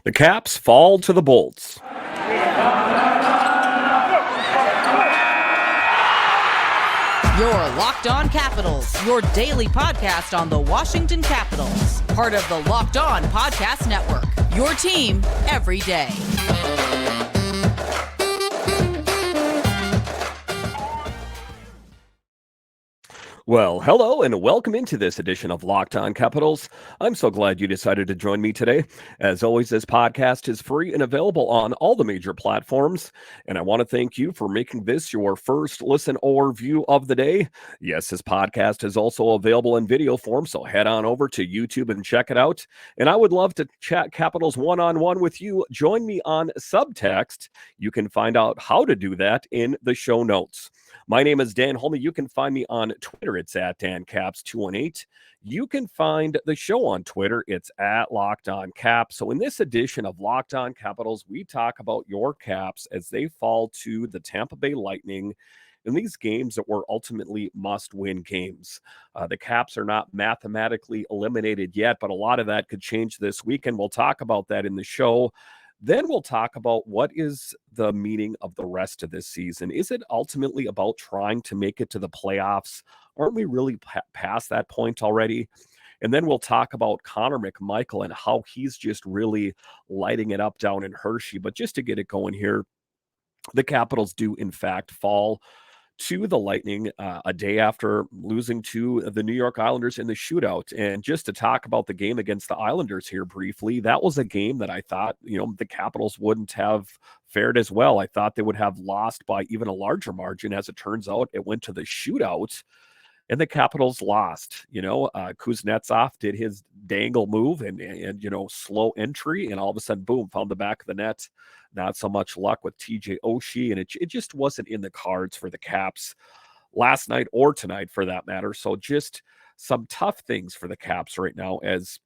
The Caps fall to the Bolts. Your Locked On Capitals, your daily podcast on the Washington Capitals. Part of the Locked On Podcast Network, your team every day. Well, hello and welcome into this edition of Locked On Capitals. I'm so glad you decided to join me today. As always, this podcast is free and available on all the major platforms. And I want to thank you for making this your first listen or view of the day. Yes, this podcast is also available in video form, so head on over to YouTube and check it out. And I would love to chat Capitals one-on-one with you. Join me on Subtext. You can find out how to do that in the show notes. My name is Dan Holme. You can find me on Twitter. It's at DanCaps218. You can find the show on Twitter. It's at Locked On Caps. So in this edition of Locked On Capitals, we talk about your Caps as they fall to the Tampa Bay Lightning in these games that were ultimately must-win games. The Caps are not mathematically eliminated yet, but a lot of that could change this weekend. We'll talk about that in the show. Then we'll talk about what is the meaning of the rest of this season. Is it ultimately about trying to make it to the playoffs? Aren't we really past that point already? And then we'll talk about Connoc McMichael and how he's just really lighting it up down in Hershey. But just to get it going here, the Capitals do, in fact, fall to the Lightning a day after losing to the New York Islanders in the shootout. And just to talk about the game against the Islanders here briefly, that was a game that I thought, the Capitals wouldn't have fared as well. I thought they would have lost by even a larger margin. As it turns out, it went to the shootout and the Capitals lost. Kuznetsov did his dangle move and slow entry, and all of a sudden, boom, found the back of the net. Not so much luck with TJ Oshie, and it just wasn't in the cards for the Caps last night or tonight for that matter. So just some tough things for the Caps right now, as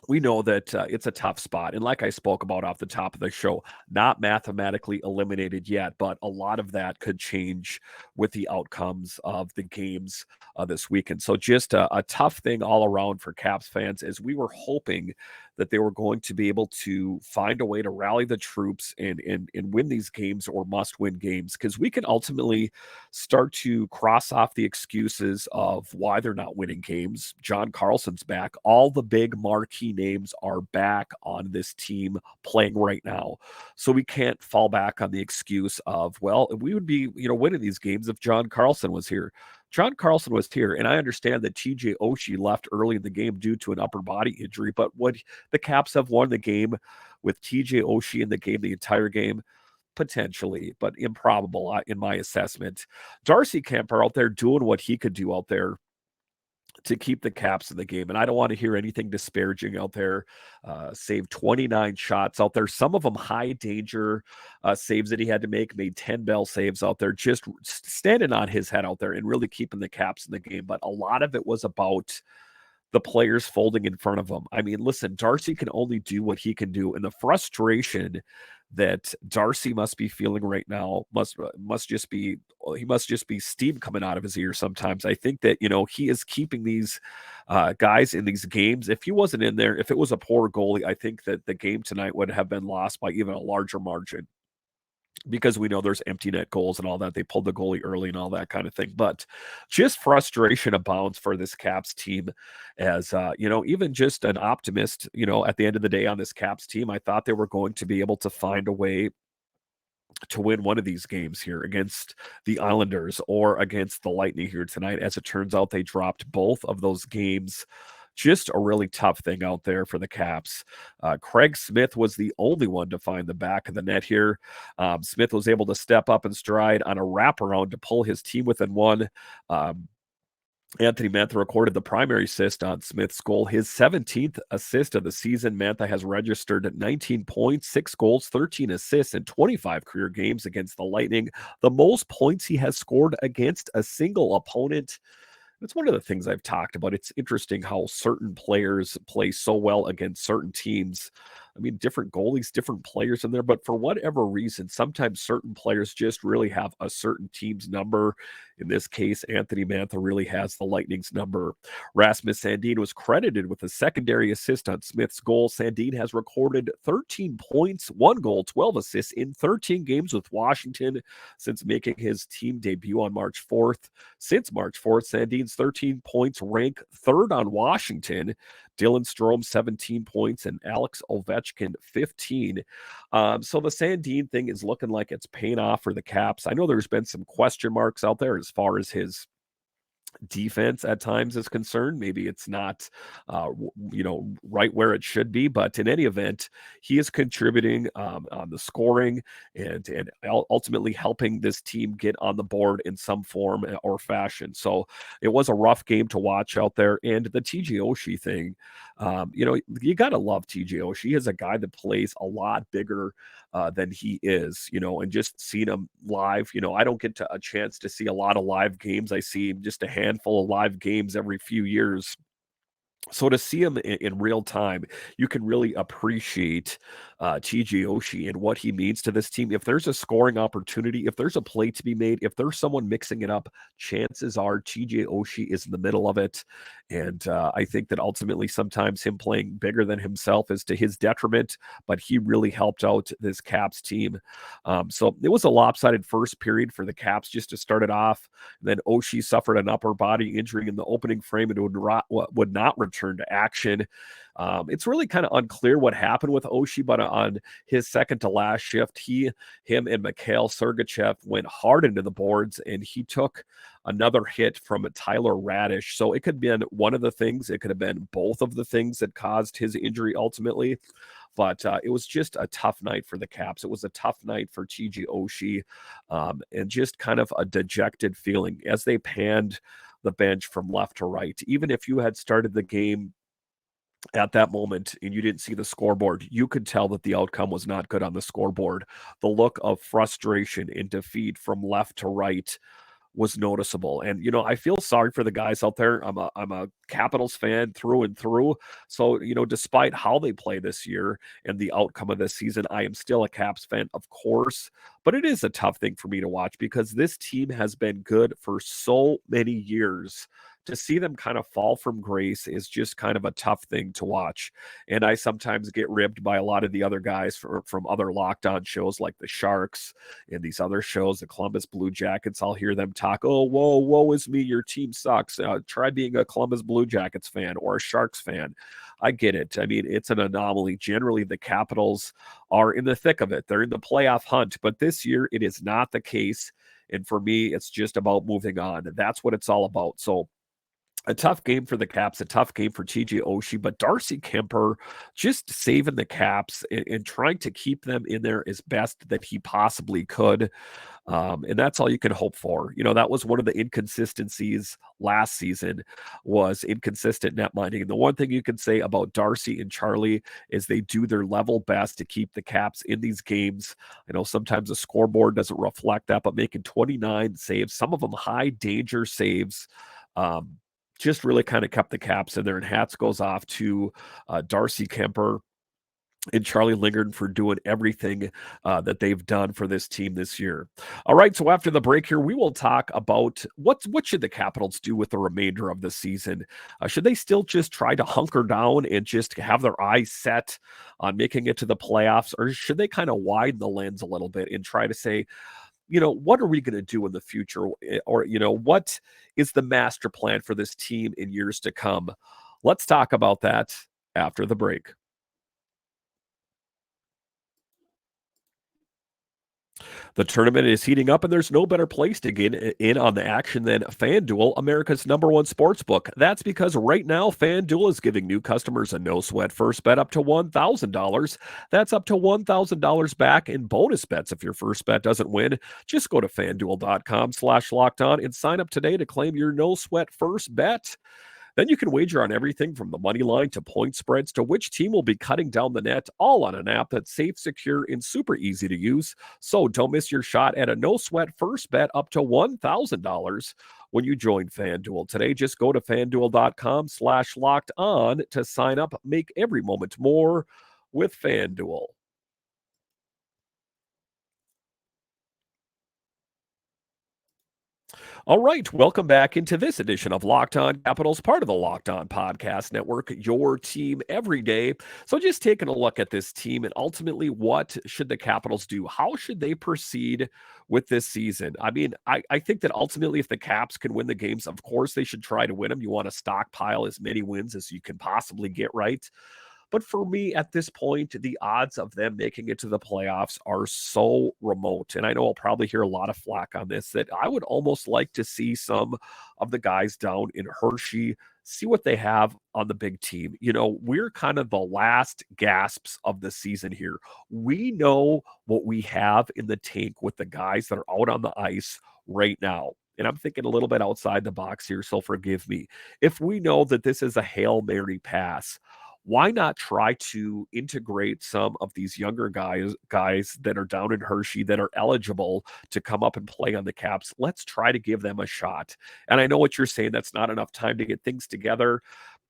we know that it's a tough spot. And like I spoke about off the top of the show, not mathematically eliminated yet, but a lot of that could change with the outcomes of the games this weekend. So just a tough thing all around for Caps fans, as we were hoping that they were going to be able to find a way to rally the troops and win these games, or must-win games, because we can ultimately start to cross off the excuses of why they're not winning games. John Carlson's back. All the big marquee names are back on this team playing right now. So we can't fall back on the excuse of, well, we would be, winning these games if John Carlson was here. John Carlson was here, and I understand that TJ Oshie left early in the game due to an upper body injury, but would the Caps have won the game with TJ Oshie in the game the entire game? Potentially, but improbable in my assessment. Darcy Kuemper out there doing what he could do out there to keep the Caps in the game. And I don't want to hear anything disparaging out there. Saved 29 shots out there, some of them high danger saves that he had to make, made 10 bell saves out there, just standing on his head out there and really keeping the Caps in the game. But a lot of it was about the players folding in front of him. I mean, listen, Darcy can only do what he can do. And the frustration that Darcy must be feeling right now must just be steam coming out of his ears sometimes. I think that, he is keeping these guys in these games. If he wasn't in there, if it was a poor goalie, I think that the game tonight would have been lost by even a larger margin, because we know there's empty net goals and all that. They pulled the goalie early and all that kind of thing. But just frustration abounds for this Caps team, as, even just an optimist, at the end of the day on this Caps team, I thought they were going to be able to find a way to win one of these games here against the Islanders or against the Lightning here tonight. As it turns out, they dropped both of those games. Just a really tough thing out there for the Caps. Craig Smith was the only one to find the back of the net here. Smith was able to step up and stride on a wraparound to pull his team within one. Anthony Mantha recorded the primary assist on Smith's goal, his 17th assist of the season. Mantha has registered 19 points, 6 goals, 13 assists, and 25 career games against the Lightning, the most points he has scored against a single opponent. It's one of the things I've talked about. It's interesting how certain players play so well against certain teams. I mean, different goalies, different players in there, but for whatever reason, sometimes certain players just really have a certain team's number. In this case, Anthony Mantha really has the Lightning's number. Rasmus Sandin was credited with a secondary assist on Smith's goal. Sandin has recorded 13 points, 1 goal, 12 assists in 13 games with Washington since making his team debut on March 4th. Since March 4th, Sandin's 13 points rank third on Washington. Dylan Strome, 17 points, and Alex Ovechkin, 15. So the Sandin thing is looking like it's paying off for the Caps. I know there's been some question marks out there as far as his defense at times is concerned. Maybe it's not, right where it should be. But in any event, he is contributing on the scoring and ultimately helping this team get on the board in some form or fashion. So it was a rough game to watch out there. And the TJ Oshie thing, you got to love TJ Oshie. He is a guy that plays a lot bigger than he is, and just seeing him live, I don't get a chance to see a lot of live games. I see just a handful of live games every few years. So to see him in real time, you can really appreciate TJ Oshie and what he means to this team. If there's a scoring opportunity, if there's a play to be made, if there's someone mixing it up, chances are TJ Oshie is in the middle of it. And I think that ultimately sometimes him playing bigger than himself is to his detriment, but he really helped out this Caps team. So it was a lopsided first period for the Caps just to start it off. And then Oshie suffered an upper body injury in the opening frame and would not return to action. It's really kind of unclear what happened with Oshie, but on his second to last shift, him and Mikhail Sergachev went hard into the boards, and he took another hit from Tyler Radish. So it could have been one of the things. It could have been both of the things that caused his injury ultimately. But it was just a tough night for the Caps. It was a tough night for TJ Oshie, and just kind of a dejected feeling as they panned the bench from left to right. Even if you had started the game at that moment and you didn't see the scoreboard, you could tell that the outcome was not good on the scoreboard. The look of frustration and defeat from left to right was noticeable. And I feel sorry for the guys out there. I'm a Capitals fan through and through. So, despite how they play this year and the outcome of this season, I am still a Caps fan, of course. But it is a tough thing for me to watch because this team has been good for so many years. To see them kind of fall from grace is just kind of a tough thing to watch. And I sometimes get ribbed by a lot of the other guys from other Locked On shows like the Sharks and these other shows, the Columbus Blue Jackets. I'll hear them talk, oh, woe is me, your team sucks. Try being a Columbus Blue Jackets fan or a Sharks fan. I get it. I mean, it's an anomaly. Generally, the Capitals are in the thick of it. They're in the playoff hunt. But this year, it is not the case. And for me, it's just about moving on. That's what it's all about. So a tough game for the Caps, a tough game for TJ Oshie, but Darcy Kuemper just saving the Caps and trying to keep them in there as best that he possibly could. And that's all you can hope for. That was one of the inconsistencies last season, was inconsistent net minding. And the one thing you can say about Darcy and Charlie is they do their level best to keep the Caps in these games. I know sometimes the scoreboard doesn't reflect that, but making 29 saves, some of them high danger saves, just really kind of kept the Caps in there. And hats goes off to Darcy Kuemper and Charlie Lingard for doing everything that they've done for this team this year. All right, so after the break here, we will talk about what should the Capitals do with the remainder of the season. Should they still just try to hunker down and just have their eyes set on making it to the playoffs, or should they kind of widen the lens a little bit and try to say, what are we going to do in the future? Or, what is the master plan for this team in years to come? Let's talk about that after the break. The tournament is heating up, and there's no better place to get in on the action than FanDuel, America's #1 sports book. That's because right now, FanDuel is giving new customers a no-sweat first bet up to $1,000. That's up to $1,000 back in bonus bets if your first bet doesn't win. Just go to FanDuel.com/lockedon and sign up today to claim your no-sweat first bet. Then you can wager on everything from the money line to point spreads to which team will be cutting down the net, all on an app that's safe, secure, and super easy to use. So don't miss your shot at a no-sweat first bet up to $1,000 when you join FanDuel today. Just go to FanDuel.com/locked on to sign up. Make every moment more with FanDuel. All right, welcome back into this edition of Locked On Capitals, part of the Locked On Podcast Network, your team every day. So, just taking a look at this team and ultimately what should the Capitals do? How should they proceed with this season? I mean, I think that ultimately, if the Caps can win the games, of course they should try to win them. You want to stockpile as many wins as you can possibly get right. But for me, at this point, the odds of them making it to the playoffs are so remote. And I know I'll probably hear a lot of flack on this, that I would almost like to see some of the guys down in Hershey see what they have on the big team. We're kind of the last gasps of the season here. We know what we have in the tank with the guys that are out on the ice right now. And I'm thinking a little bit outside the box here, so forgive me. If we know that this is a Hail Mary pass, why not try to integrate some of these younger guys that are down in Hershey that are eligible to come up and play on the Caps? Let's try to give them a shot. And I know what you're saying, that's not enough time to get things together,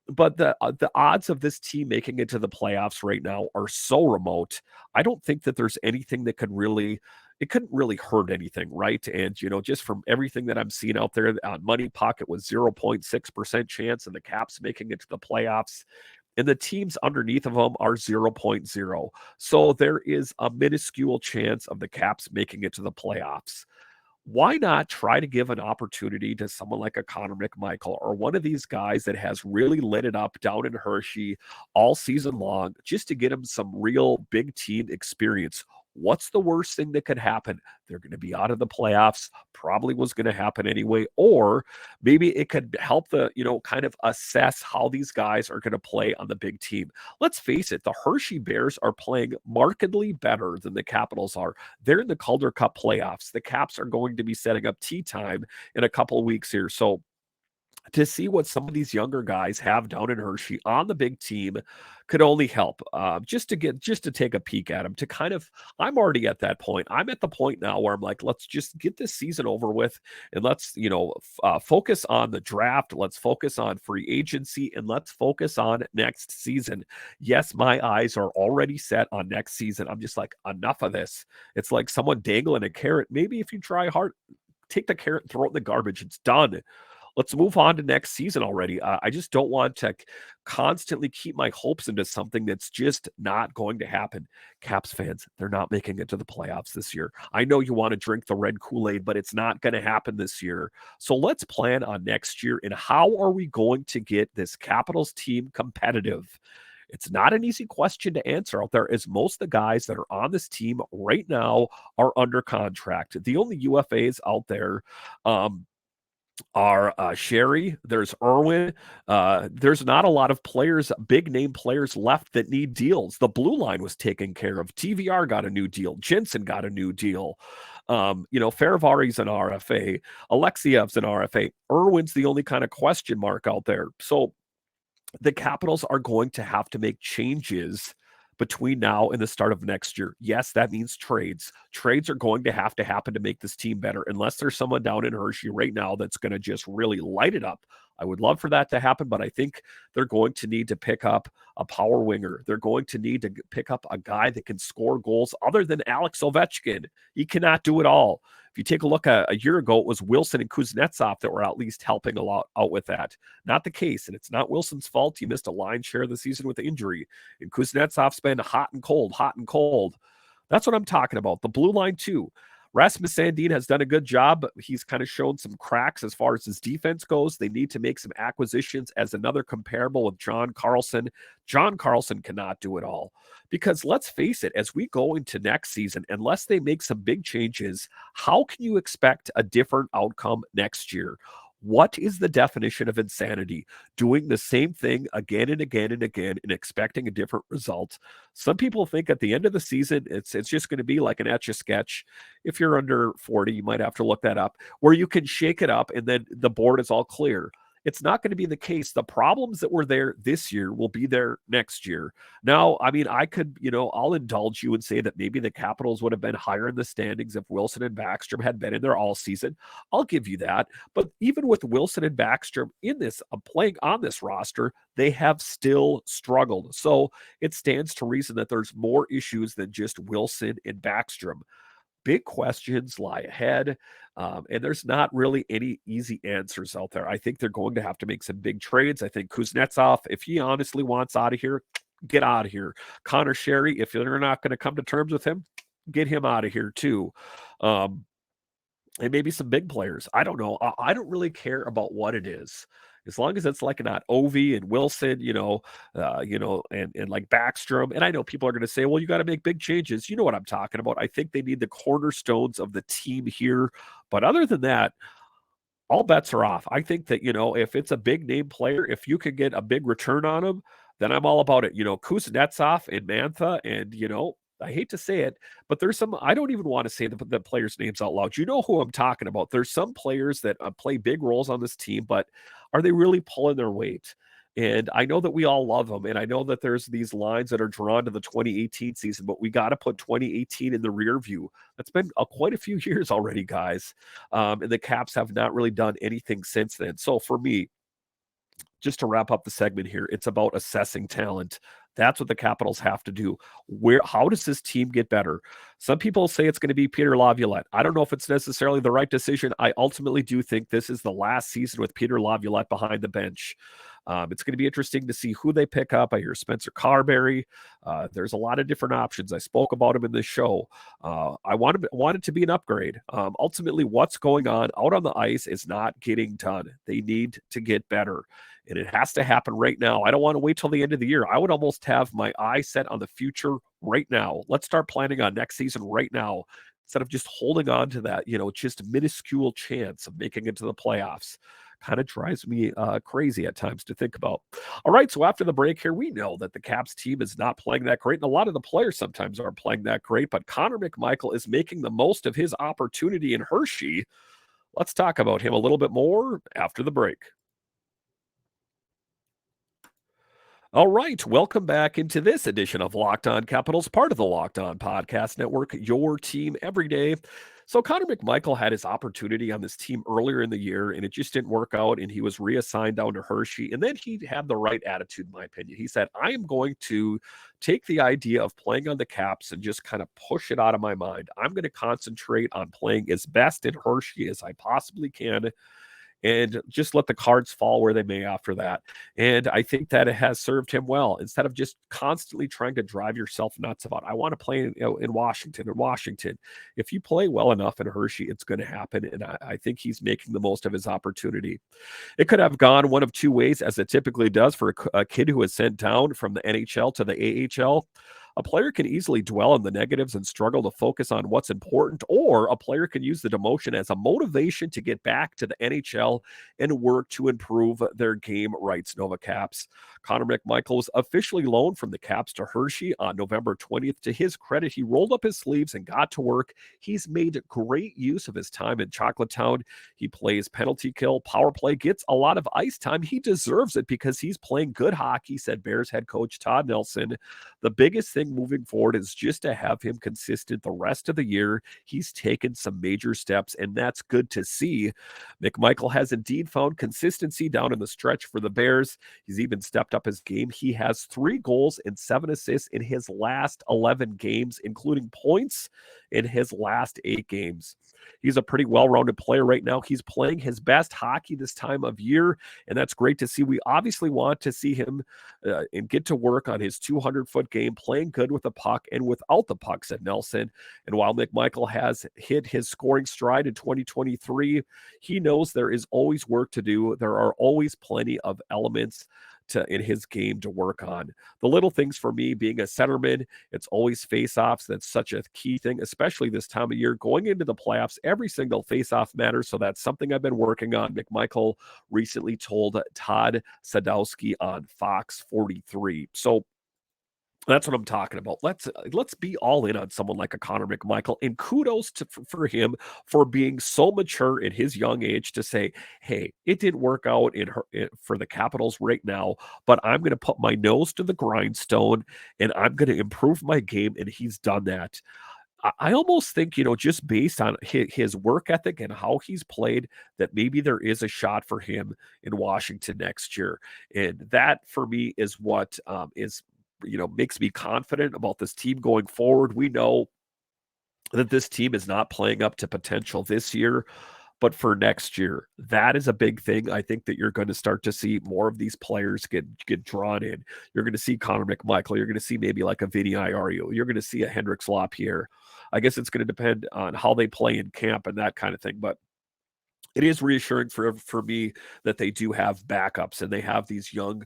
but the odds of this team making it to the playoffs right now are so remote. I don't think that there's anything that could really, it couldn't really hurt anything, right? And just from everything that I'm seeing out there on Money Pocket with 0.6% chance of the Caps making it to the playoffs, and the teams underneath of them are zero point 0.0. So there is a minuscule chance of the Caps making it to the playoffs. Why not try to give an opportunity to someone like a Connoc McMichael or one of these guys that has really lit it up down in Hershey all season long, just to get them some real big team experience? What's the worst thing that could happen? They're going to be out of the playoffs, probably was going to happen anyway. Or maybe it could help kind of assess how these guys are going to play on the big team. Let's face it, the Hershey Bears are playing markedly better than the Capitals are. They're in the Calder Cup playoffs. The Caps are going to be setting up tea time in a couple of weeks here. So to see what some of these younger guys have down in Hershey on the big team could only help. Just to take a peek at them, to kind of, I'm already at that point. I'm at the point now where I'm like, let's just get this season over with, and let's focus on the draft. Let's focus on free agency, and let's focus on next season. Yes, my eyes are already set on next season. I'm just like, enough of this. It's like someone dangling a carrot. Maybe if you try hard, take the carrot and throw it in the garbage. It's done. Let's move on to next season already. I just don't want to constantly keep my hopes into something that's just not going to happen. Caps fans, they're not making it to the playoffs this year. I know you want to drink the red Kool-Aid, but it's not going to happen this year. So let's plan on next year, and how are we going to get this Capitals team competitive? It's not an easy question to answer out there, as most of the guys that are on this team right now are under contract. The only UFAs out there are Sherry, there's Irwin. There's not a lot of players, big name players left that need deals. The blue line was taken care of. TVR got a new deal. Jensen got a new deal. Ferravari's an RFA. Alexiev's an RFA. Irwin's the only kind of question mark out there. So the Capitals are going to have to make changes between now and the start of next year. Yes, that means trades. Trades are going to happen to make this team better, unless there's someone down in Hershey right now that's going to just really light it up. I would love for that to happen, but I think they're going to need to pick up a power winger. They're going to need to pick up a guy that can score goals other than Alex Ovechkin. He cannot do it all. If you take a look at a year ago, it was Wilson and Kuznetsov that were at least helping a lot out with that. Not the case, and it's not Wilson's fault. He missed a lion's share of the season with the injury, and Kuznetsov's been hot and cold, hot and cold. That's what I'm talking about. The blue line, too. Rasmus Sandin has done a good job. He's kind of shown some cracks as far as his defense goes. They need to make some acquisitions as another comparable with John Carlson. John Carlson cannot do it all, because let's face it, as we go into next season, unless they make some big changes, how can you expect a different outcome next year? What is the definition of insanity? Doing the same thing again and again and again and expecting a different result. Some people think at the end of the season, it's just going to be like an Etch-a-Sketch. If you're under 40, you might have to look that up, where you can shake it up and then the board is all clear. It's not going to be the case. The problems that were there this year will be there next year. Now, I mean, I could, I'll indulge you and say that maybe the Capitals would have been higher in the standings if Wilson and Backstrom had been in there all season. I'll give you that. But even with Wilson and Backstrom in this, playing on this roster, they have still struggled. So it stands to reason that there's more issues than just Wilson and Backstrom. big questions lie ahead. And there's not really any easy answers out there. I think they're going to have to make some big trades. I think Kuznetsov, if he honestly wants out of here, get out of here. Connor Sherry, if you're not going to come to terms with him, get him out of here too. Um, and maybe some big players. I don't know. I don't really care about what it is. As long as it's like not Ovi and Wilson, and like Backstrom. And I know people are going to say, well, you got to make big changes. You know what I'm talking about. I think they need the cornerstones of the team here. But other than that, all bets are off. I think that, if it's a big name player, if you can get a big return on him, then I'm all about it. Kuznetsov and Mantha, and, I hate to say it, but there's some, I don't even want to say the players' names out loud. You know who I'm talking about. There's some players that play big roles on this team, but are they really pulling their weight? And I know that we all love them. And I know that there's these lines that are drawn to the 2018 season, but we got to put 2018 in the rear view. That's been quite a few years already, guys. And the Caps have not really done anything since then. So for me, just to wrap up the segment here, it's about assessing talent. That's what the Capitals have to do. How does this team get better? Some people say it's going to be Peter Laviolette. I don't know if it's necessarily the right decision. I ultimately do think this is the last season with Peter Laviolette behind the bench. It's going to be interesting to see who they pick up. I hear Spencer Carberry. There's a lot of different options. I spoke about him in this show. I want it to be an upgrade. Ultimately, what's going on out on the ice is not getting done. They need to get better. And it has to happen right now. I don't want to wait till the end of the year. I would almost have my eye set on the future right now. Let's start planning on next season right now instead of just holding on to that, just minuscule chance of making it to the playoffs. Kind of drives me crazy at times to think about. All right, so after the break here, we know that the Caps team is not playing that great, and a lot of the players sometimes aren't playing that great, but Connoc McMichael is making the most of his opportunity in Hershey. Let's talk about him a little bit more after the break. All right, welcome back into this edition of Locked On Capitals, part of the Locked On Podcast Network, your team every day. So Connoc McMichael had his opportunity on this team earlier in the year, and it just didn't work out, and he was reassigned down to Hershey, and then he had the right attitude, in my opinion. He said, I am going to take the idea of playing on the Caps and just kind of push it out of my mind. I'm going to concentrate on playing as best in Hershey as I possibly can, and just let the cards fall where they may after that. And I think that it has served him well. Instead of just constantly trying to drive yourself nuts about, I want to play in Washington. If you play well enough in Hershey, it's going to happen. And I think he's making the most of his opportunity. It could have gone one of two ways, as it typically does for a kid who is sent down from the NHL to the AHL. A player can easily dwell on the negatives and struggle to focus on what's important, or a player can use the demotion as a motivation to get back to the NHL and work to improve their game, writes Nova Caps. Connoc McMichael was officially loaned from the Caps to Hershey on November 20th. To his credit, he rolled up his sleeves and got to work. He's made great use of his time in Chocolatetown. He plays penalty kill, power play, gets a lot of ice time. He deserves it because he's playing good hockey, said Bears head coach Todd Nelson. The biggest thing moving forward is just to have him consistent the rest of the year. He's taken some major steps, and that's good to see. McMichael has indeed found consistency down in the stretch for the Bears. He's even stepped up his game. He has 3 goals and 7 assists in his last 11 games, including points in his last 8 games. He's a pretty well-rounded player right now. He's playing his best hockey this time of year, and that's great to see. We obviously want to see him and get to work on his 200-foot game, playing good with the puck and without the puck, said Nelson. And while McMichael has hit his scoring stride in 2023, he knows there is always work to do. There are always plenty of elements in his game to work on. The little things for me, being a centerman, it's always face-offs. That's such a key thing, especially this time of year. Going into the playoffs, every single face-off matters, so that's something I've been working on. McMichael recently told Todd Sadowski on Fox 43. So that's what I'm talking about. Let's be all in on someone like a Connoc McMichael, and kudos for him for being so mature in his young age to say, "Hey, it didn't work out for the Capitals right now, but I'm going to put my nose to the grindstone and I'm going to improve my game." And he's done that. I almost think, just based on his work ethic and how he's played, that maybe there is a shot for him in Washington next year, and that for me is what makes me confident about this team going forward. We know that this team is not playing up to potential this year, but for next year. That is a big thing. I think that you're going to start to see more of these players get drawn in. You're going to see Connoc McMichael. You're going to see maybe like a Vinny Iorio. You're going to see a Hendrix LaPierre. I guess it's going to depend on how they play in camp and that kind of thing. But it is reassuring for me that they do have backups and they have these young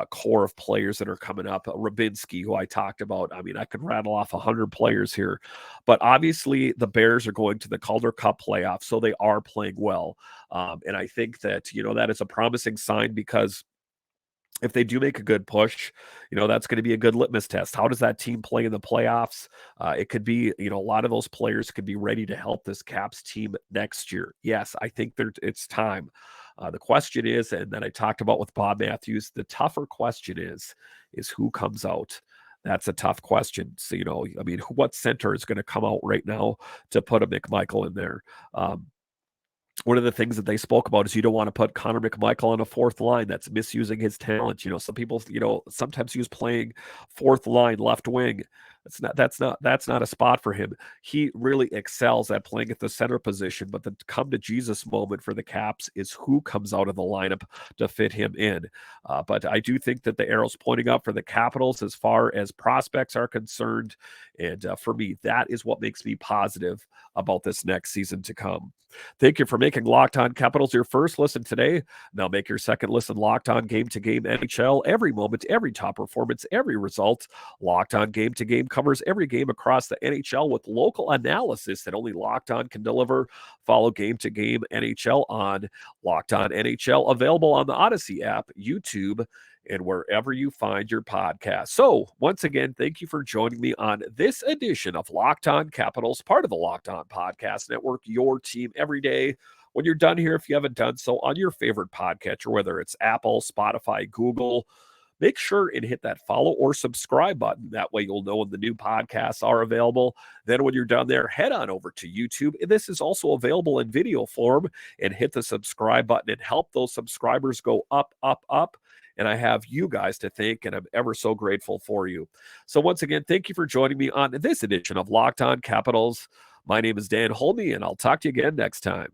core of players that are coming up. Rabinski, who I talked about. I mean, I could rattle off 100 players here, but obviously the Bears are going to the Calder Cup playoffs, so they are playing well. And I think that, that is a promising sign because if they do make a good push, that's going to be a good litmus test. How does that team play in the playoffs? It could be, a lot of those players could be ready to help this Caps team next year. Yes, I think it's time. The question is, and that I talked about with Bob Matthews, the tougher question is who comes out? That's a tough question. So, what center is going to come out right now to put a McMichael in there? One of the things that they spoke about is you don't want to put Connoc McMichael on a fourth line. That's misusing his talent. Some people, sometimes use playing fourth line left wing. That's not a spot for him. He really excels at playing at the center position, but the come to Jesus moment for the Caps is who comes out of the lineup to fit him in. But I do think that the arrow's pointing up for the Capitals as far as prospects are concerned. And for me, that is what makes me positive about this next season to come. Thank you for making Locked On Capitals your first listen today. Now make your second listen Locked On Game to Game NHL. Every moment, every top performance, every result. Locked On Game to Game covers every game across the NHL with local analysis that only Locked On can deliver. Follow Game to Game NHL on Locked On NHL, available on the Odyssey app, YouTube, and wherever you find your podcast. So, once again, thank you for joining me on this edition of Locked On Capitals, part of the Locked On Podcast Network, your team every day. When you're done here, if you haven't done so on your favorite podcatcher, whether it's Apple, Spotify, Google, make sure and hit that follow or subscribe button. That way you'll know when the new podcasts are available. Then when you're done there, head on over to YouTube. And this is also available in video form, and hit the subscribe button and help those subscribers go up, up, up. And I have you guys to thank, and I'm ever so grateful for you. So once again, thank you for joining me on this edition of Locked On Capitals. My name is Dan Holme, and I'll talk to you again next time.